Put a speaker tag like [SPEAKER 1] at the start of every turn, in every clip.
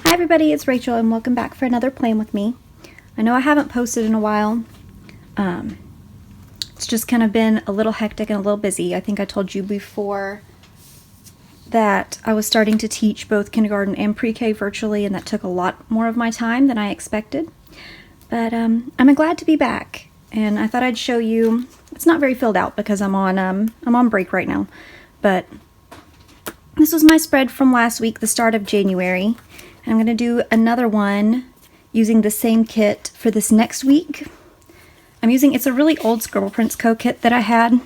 [SPEAKER 1] Hi everybody, it's Rachel and welcome back for another Plan With Me. I know I haven't posted in a while. It's just kind of been a little hectic and a little busy. I think I told you before that I was starting to teach both kindergarten and pre-K virtually, and that took a lot more of my time than I expected. But I'm glad to be back, and I thought I'd show you. It's not very filled out because I'm on break right now, but this was my spread from last week, the start of January. I'm going to do another one using the same kit for this next week. It's a really old Scribble Prints Co. kit that I had.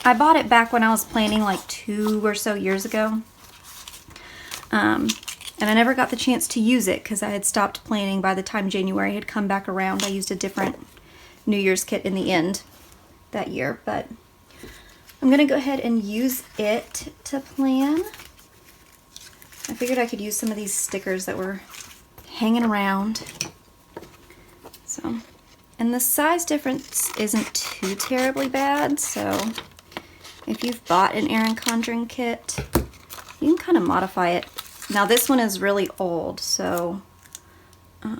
[SPEAKER 1] I bought it back when I was planning like 2 or so years ago. And I never got the chance to use it because I had stopped planning by the time January had come back around. I used a different New Year's kit in the end that year, but I'm going to go ahead and use it to plan. I figured I could use some of these stickers that were hanging around. And the size difference isn't too terribly bad, so if you've bought an Erin Condren kit, you can kind of modify it. Now this one is really old, so I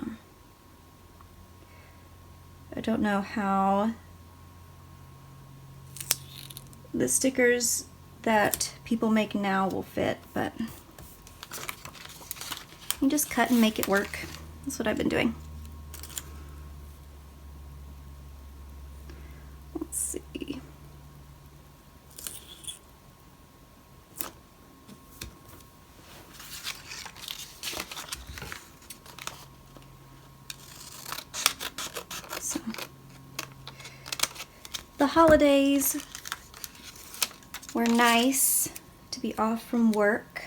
[SPEAKER 1] don't know how the stickers that people make now will fit, but you just cut and make it work. That's what I've been doing. Let's see. So, the holidays were nice to be off from work,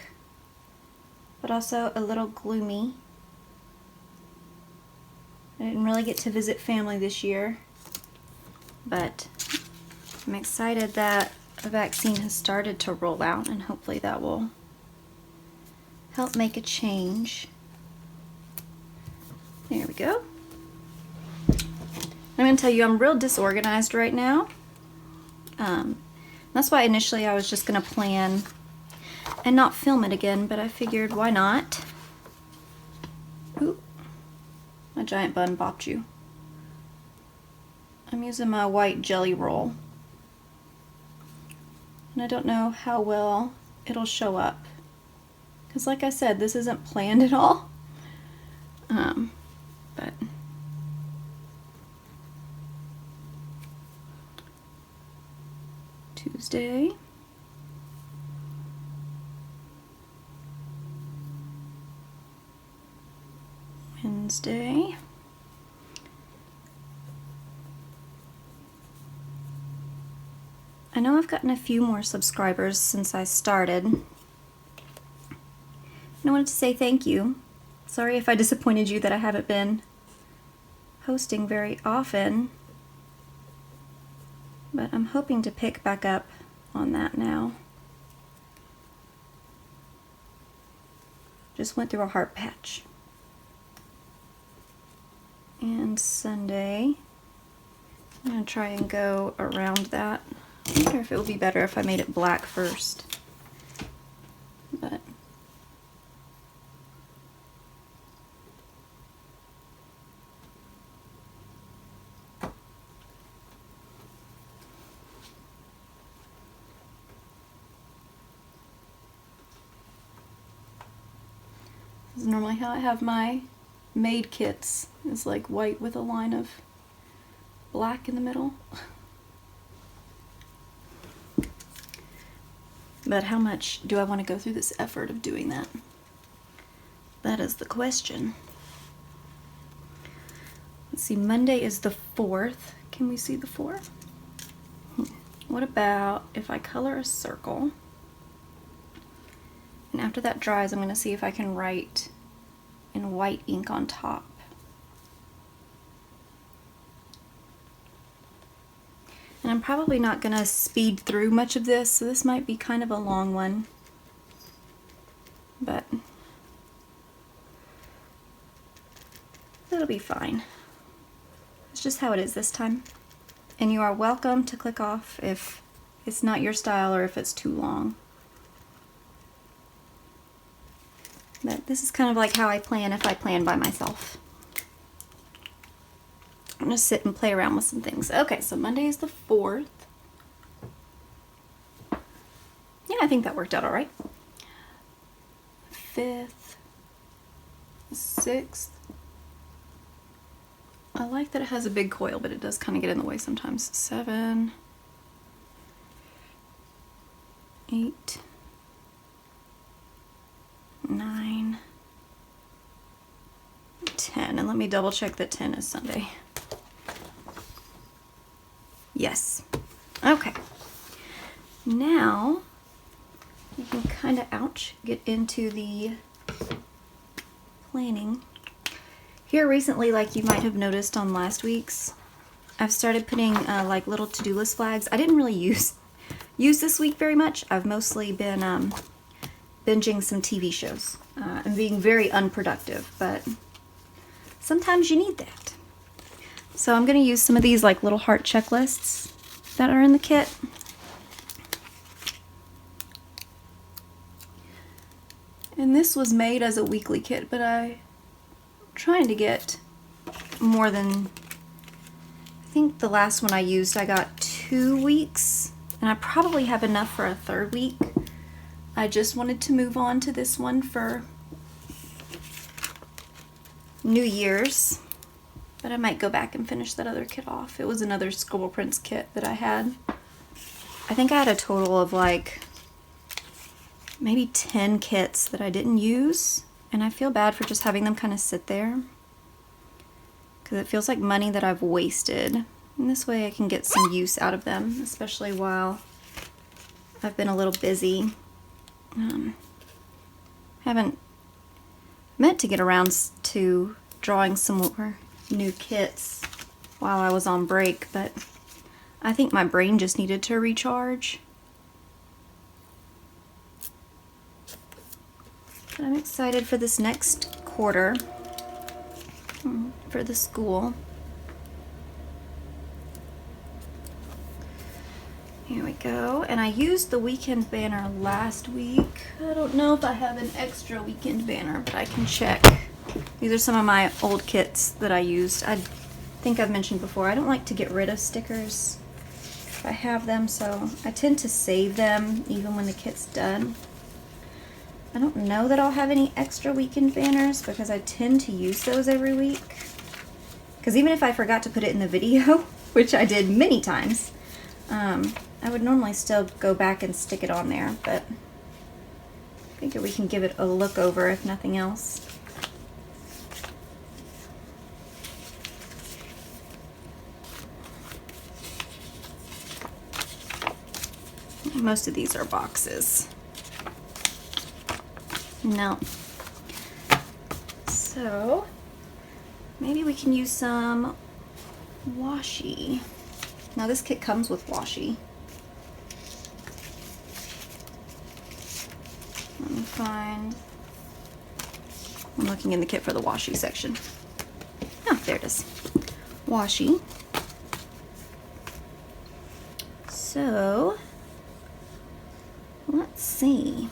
[SPEAKER 1] but also a little gloomy. I didn't really get to visit family this year, but I'm excited that a vaccine has started to roll out, and hopefully that will help make a change. There we go. I'm going to tell you, I'm real disorganized right now. That's why initially I was just going to plan and not film it again, but I figured why not? Ooh, my giant bun bopped you. I'm using my white jelly roll, and I don't know how well it'll show up because, like I said, this isn't planned at all. But Tuesday. Wednesday. I know I've gotten a few more subscribers since I started. And I wanted to say thank you. Sorry if I disappointed you that I haven't been posting very often, but I'm hoping to pick back up on that now. Just went through a heart patch. And Sunday, I'm going to try and go around that. I wonder if it would be better if I made it black first. But this is normally how I have my made kits. It's like white with a line of black in the middle. But how much do I want to go through this effort of doing that? That is the question. Let's see, Monday is the 4th. Can we see the 4th? What about if I color a circle? And after that dries, I'm going to see if I can write in white ink on top. And I'm probably not going to speed through much of this, so this might be kind of a long one. But it'll be fine. It's just how it is this time. And you are welcome to click off if it's not your style or if it's too long. But this is kind of like how I plan if I plan by myself. I'm gonna sit and play around with some things. Okay, so Monday is the 4th. Yeah, I think that worked out all right. 5th, 6th. I like that it has a big coil, but it does kind of get in the way sometimes. 7, 8, 9, 10. And let me double check that 10 is Sunday. Yes. Okay. Now you can kind of, ouch, get into the planning. Here recently, like you might have noticed on last week's, I've started putting like little to-do list flags. I didn't really use this week very much. I've mostly been binging some TV shows and being very unproductive, but sometimes you need that. So I'm going to use some of these like little heart checklists that are in the kit. And this was made as a weekly kit, but I'm trying to get more than, I think the last one I used I got 2 weeks, and I probably have enough for a 3rd week. I just wanted to move on to this one for New Year's, but I might go back and finish that other kit off. It was another Scribble Prints kit that I had. I think I had a total of like maybe 10 kits that I didn't use, and I feel bad for just having them kind of sit there because it feels like money that I've wasted. And this way I can get some use out of them, especially while I've been a little busy. Haven't meant to get around to drawing some more new kits while I was on break, but I think my brain just needed to recharge. But I'm excited for this next quarter for the school. Here we go. And I used the weekend banner last week. I don't know if I have an extra weekend banner, but I can check. These are some of my old kits that I used. I think I've mentioned before, I don't like to get rid of stickers if I have them, so I tend to save them even when the kit's done. I don't know that I'll have any extra weekend banners because I tend to use those every week. Because even if I forgot to put it in the video, which I did many times, I would normally still go back and stick it on there, but I figure we can give it a look over if nothing else. Most of these are boxes. No. So maybe we can use some washi. Now this kit comes with washi. Let me find, I'm looking in the kit for the washi section. Oh, there it is. Washi. So let's see.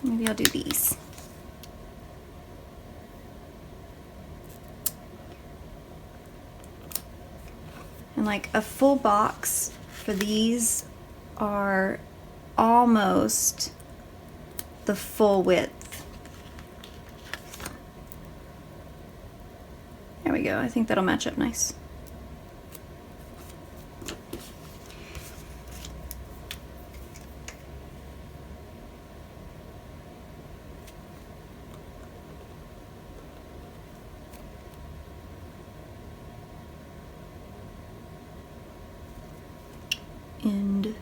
[SPEAKER 1] Maybe I'll do these. And like a full box for these are almost the full width. There we go. I think that'll match up nice. And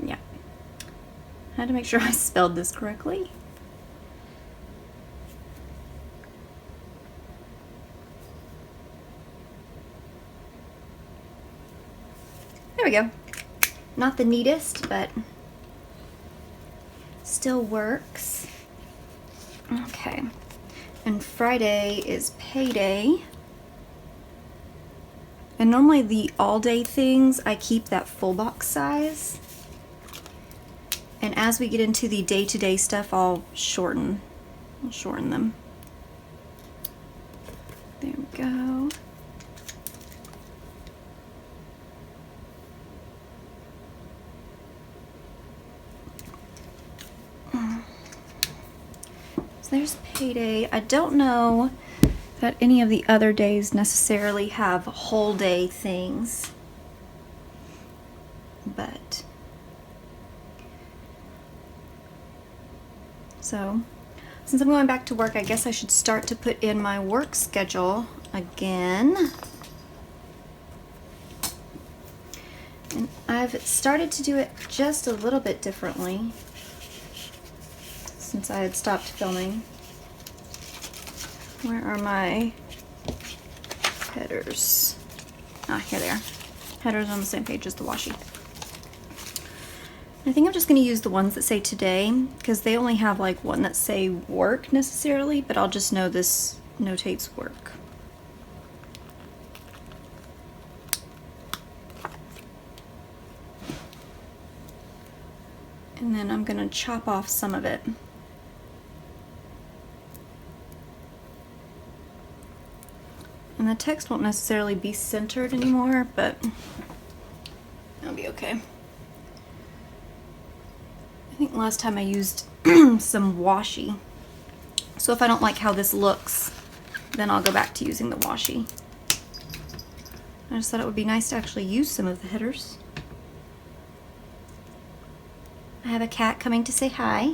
[SPEAKER 1] yeah, I had to make sure I spelled this correctly. There we go. Not the neatest, but still works. Okay. And Friday is payday. And normally the all-day things, I keep that full box size. And as we get into the day-to-day stuff, I'll shorten them. There we go. So there's payday. I don't know that any of the other days necessarily have whole day things, but so since I'm going back to work, I guess I should start to put in my work schedule again. And I've started to do it just a little bit differently since I had stopped filming. Where are my headers? Ah, here they are. Headers on the same page as the washi. I think I'm just going to use the ones that say today, because they only have like one that say work necessarily, but I'll just know this notates work. And then I'm going to chop off some of it. And the text won't necessarily be centered anymore, but it'll be okay. I think last time I used some washi. So if I don't like how this looks, then I'll go back to using the washi. I just thought it would be nice to actually use some of the headers. I have a cat coming to say hi.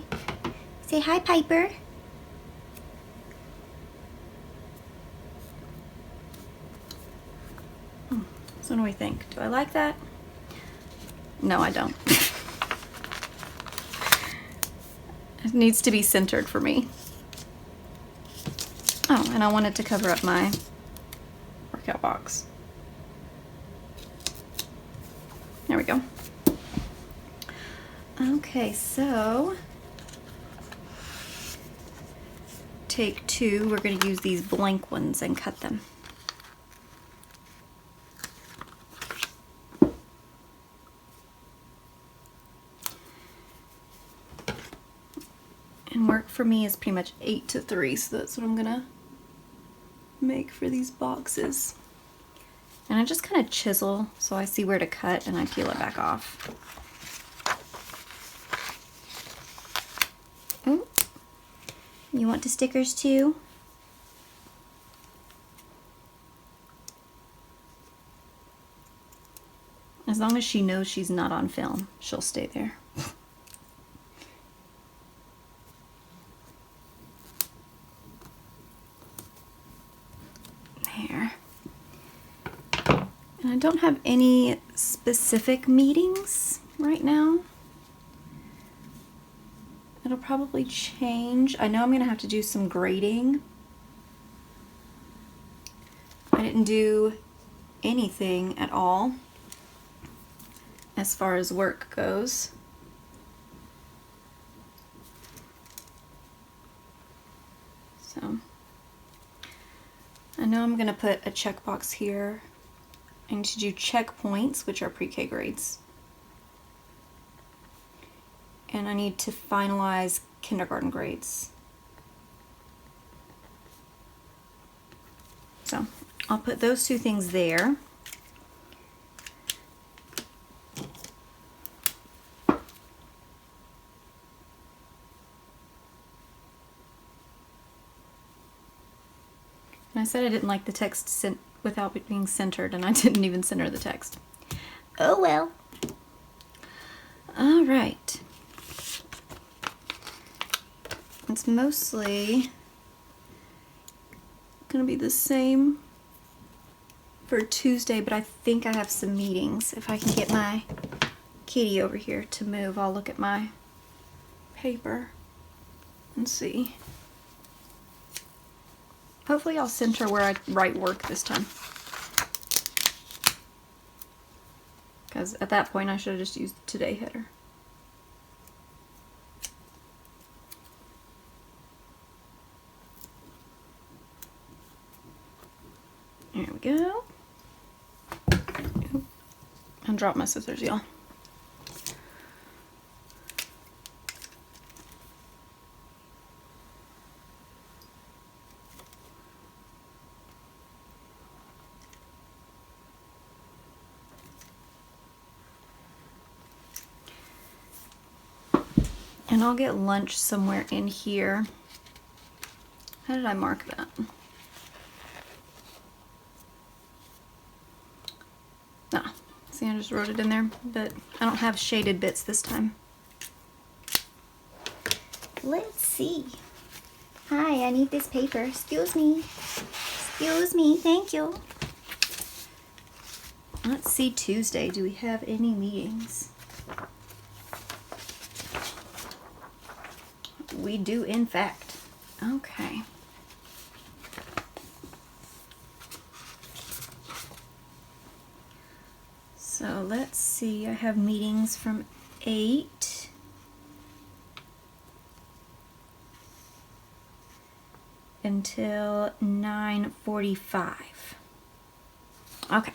[SPEAKER 1] Say hi, Piper. So what do we think? Do I like that? No, I don't. It needs to be centered for me. Oh, and I wanted to cover up my workout box. There we go. Okay, so take two. We're going to use these blank ones and cut them. And work for me is pretty much 8 to 3, so that's what I'm gonna make for these boxes. And I just kind of chisel so I see where to cut and I peel it back off. Oh, you want the stickers too? As long as she knows she's not on film, she'll stay there. There. And I don't have any specific meetings right now. It'll probably change. I know I'm gonna have to do some grading. I didn't do anything at all as far as work goes. So I know I'm gonna put a checkbox here. I need to do checkpoints, which are pre-K grades. And I need to finalize kindergarten grades. So I'll put those two things there. And I said I didn't like the text without it being centered, and I didn't even center the text. Oh well. All right. It's mostly gonna be the same for Tuesday, but I think I have some meetings. If I can get my kitty over here to move, I'll look at my paper and see. Hopefully I'll center where I write work this time. Because at that point I should have just used the today header. There we go. I dropped my scissors, y'all. And I'll get lunch somewhere in here. How did I mark that? Ah, see, I just wrote it in there, but I don't have shaded bits this time.
[SPEAKER 2] Let's see. Hi, I need this paper. Excuse me. Excuse me, thank you.
[SPEAKER 1] Let's see, Tuesday, do we have any meetings? We do, in fact. Okay. So let's see, I have meetings from 8 until 9:45. Okay.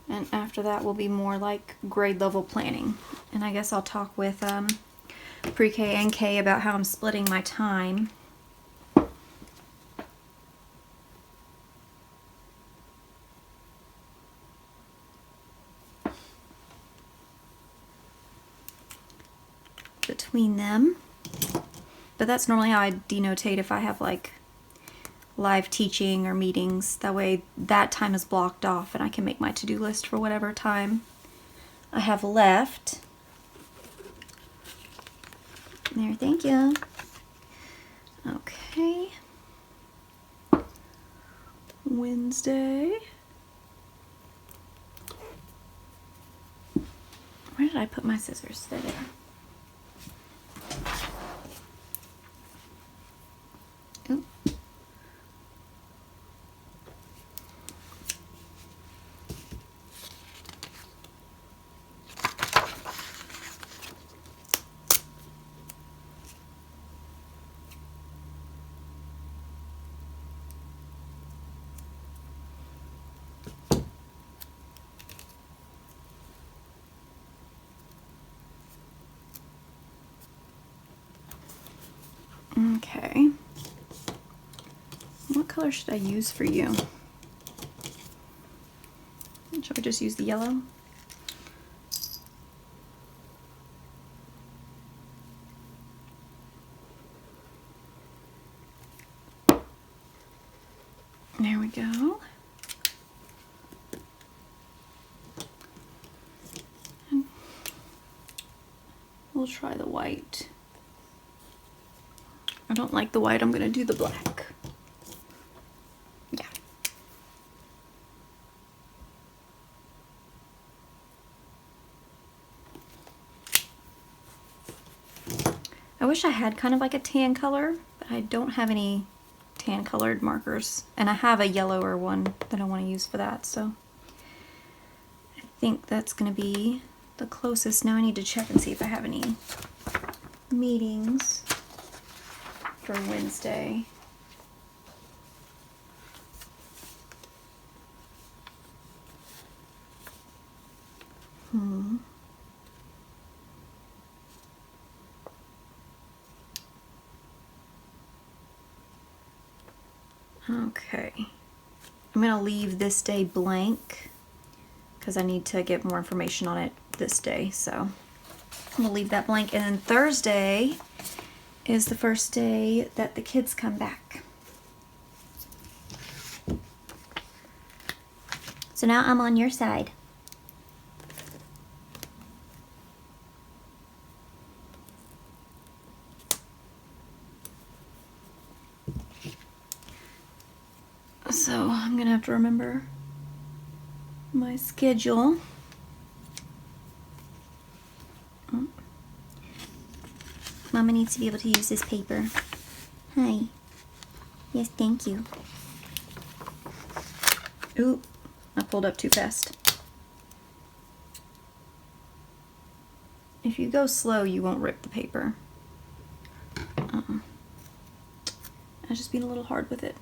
[SPEAKER 1] And after that will be more like grade level planning. And I guess I'll talk with pre-K and K about how I'm splitting my time. Between them. But that's normally how I denotate if I have like live teaching or meetings. That way that time is blocked off and I can make my to-do list for whatever time I have left. There, thank you. Okay. Wednesday. Where did I put my scissors? They're there. Ooh. Okay. What color should I use for you? Should I just use the yellow? There we go. And we'll try the white. I don't like the white, I'm gonna do the black. Yeah. I wish I had kind of like a tan color, but I don't have any tan colored markers. And I have a yellower one that I want to use for that, so I think that's gonna be the closest. Now I need to check and see if I have any meetings for Wednesday. Okay. I'm gonna leave this day blank because I need to get more information on it this day, so I'm gonna leave that blank. And then Thursday is the first day that the kids come back.
[SPEAKER 2] So now I'm on your side.
[SPEAKER 1] So I'm gonna have to remember my schedule.
[SPEAKER 2] Mama needs to be able to use this paper. Hi. Yes, thank you.
[SPEAKER 1] Ooh, I pulled up too fast. If you go slow, you won't rip the paper. I was just being a little hard with it.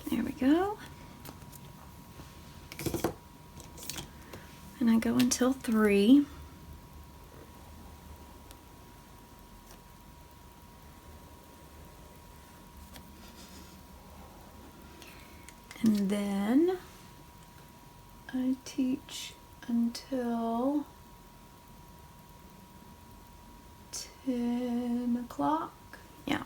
[SPEAKER 1] There we go. And I go until 3. And then I teach until 10 o'clock. Yeah.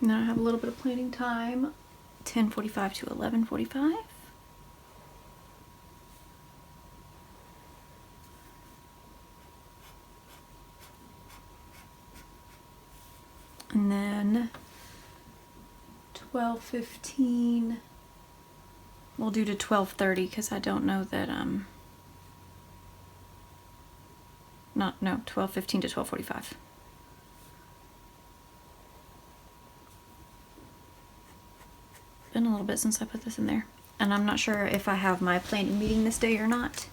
[SPEAKER 1] And then I have a little bit of planning time, 10:45 to 11:45. And then 12:15 we'll do to 12:30 because I don't know that 12:15 to 12:45. Been a little bit since I put this in there, and I'm not sure if I have my planning meeting this day or not.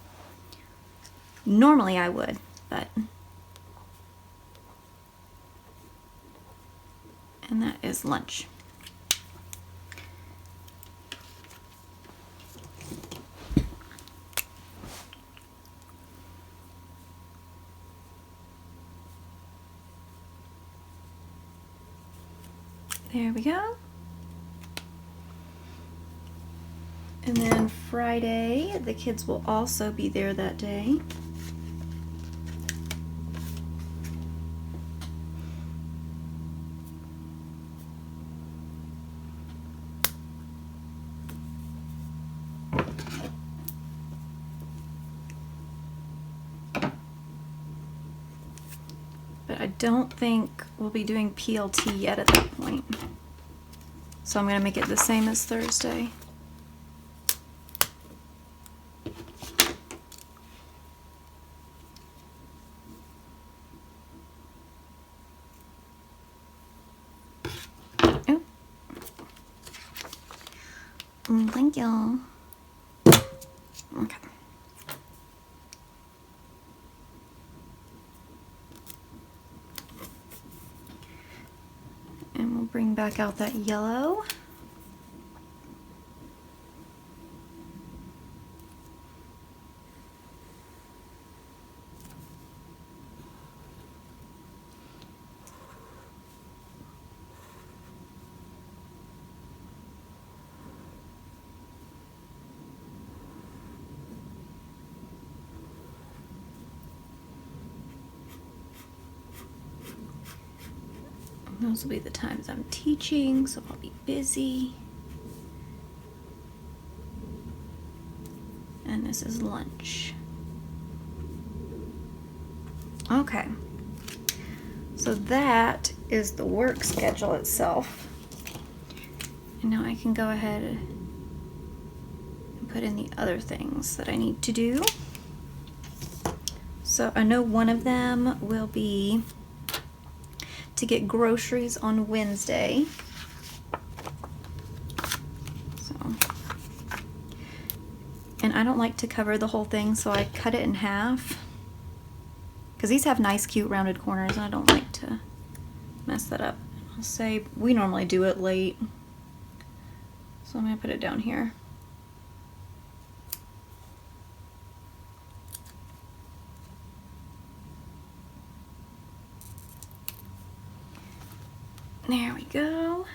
[SPEAKER 1] Normally I would, but and that is lunch. There we go. And then Friday, the kids will also be there that day. But I don't think we'll be doing PLT yet at that point. So I'm going to make it the same as Thursday. Oh. Thank you. Okay. And we'll bring back out that yellow. Those will be the times I'm teaching, so I'll be busy. And this is lunch. Okay. So that is the work schedule itself. And now I can go ahead and put in the other things that I need to do. So I know one of them will be to get groceries on Wednesday. So, and I don't like to cover the whole thing, so I cut it in half. Because these have nice, cute, rounded corners, and I don't like to mess that up. I'll say we normally do it late. So I'm going to put it down here. There we go.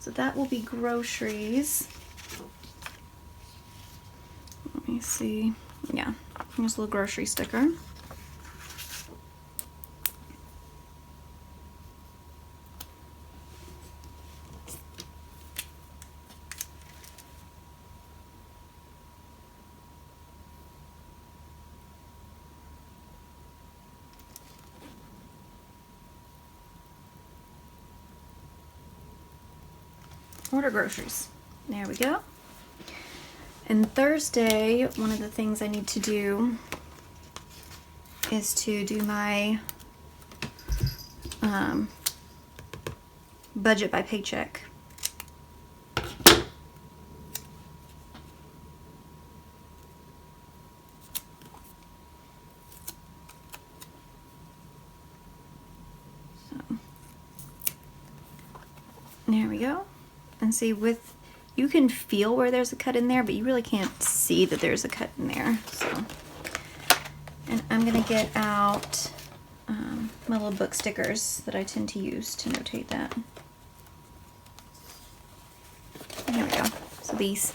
[SPEAKER 1] So that will be groceries. Let me see. Yeah, here's a little grocery sticker. Order groceries. There we go. And Thursday, one of the things I need to do is to do my budget by paycheck. So, there we go. And see, with you can feel where there's a cut in there, but you really can't see that there's a cut in there. So, and I'm gonna get out my little book stickers that I tend to use to notate that. Here we go. So these.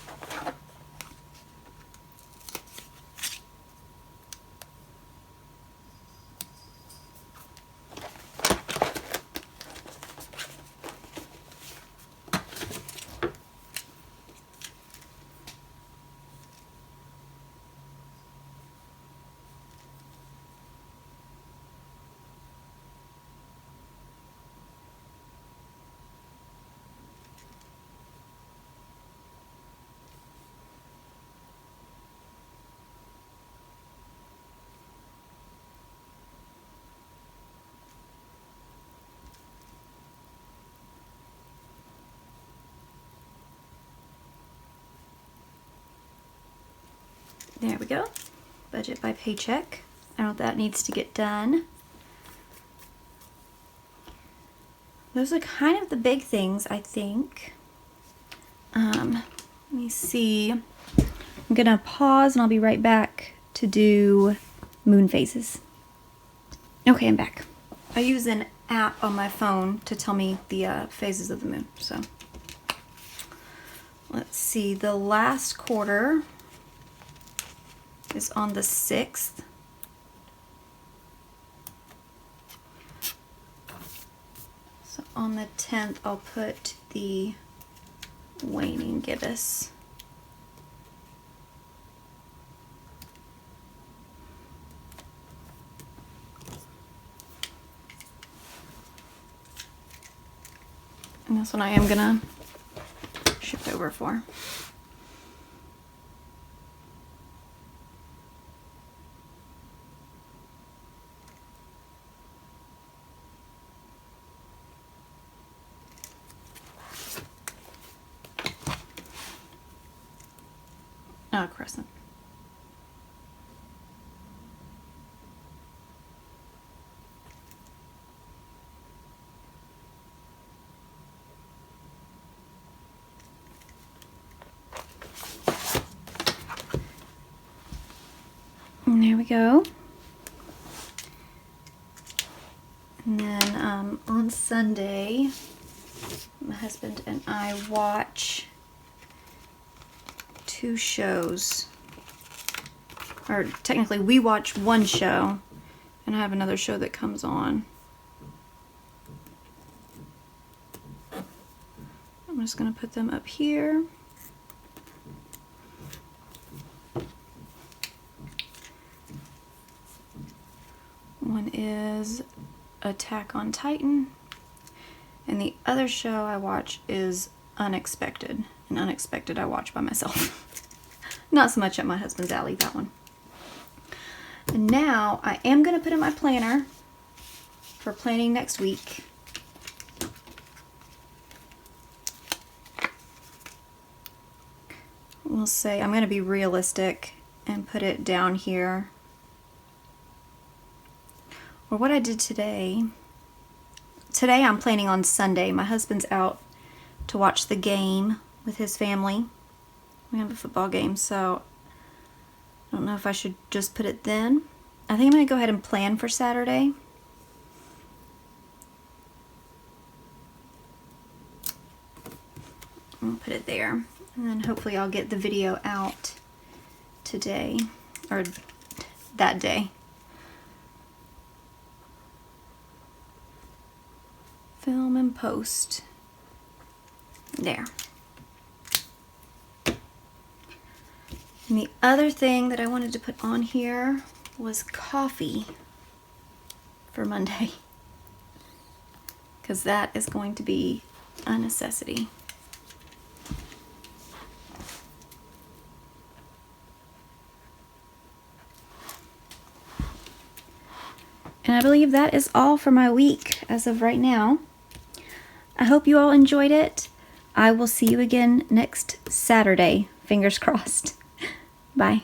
[SPEAKER 1] There we go. Budget by paycheck. I know that needs to get done. Those are kind of the big things, I think. Let me see. I'm gonna pause and I'll be right back to do moon phases. Okay, I'm back. I use an app on my phone to tell me the phases of the moon. So let's see. The last quarter is on the 6th. So on the 10th, I'll put the waning gibbous. And this one I am gonna shift over for. Oh, crescent. And there we go. And then on Sunday, my husband and I watch 2 shows. Or technically we watch one show and I have another show that comes on. I'm just going to put them up here. One is Attack on Titan, and the other show I watch is Unexpected. And Unexpected I watch by myself. Not so much at my husband's alley, that one. And now I am going to put in my planner for planning next week. We'll say I'm going to be realistic and put it down here. Or what I did today. Today I'm planning on Sunday. My husband's out to watch the game with his family. We have a football game, so I don't know if I should just put it then. I think I'm going to go ahead and plan for Saturday. I'll put it there. And then hopefully I'll get the video out today, or that day. Film and post. There. And the other thing that I wanted to put on here was coffee for Monday, because that is going to be a necessity. And I believe that is all for my week as of right now. I hope you all enjoyed it. I will see you again next Saturday. Fingers crossed. Bye.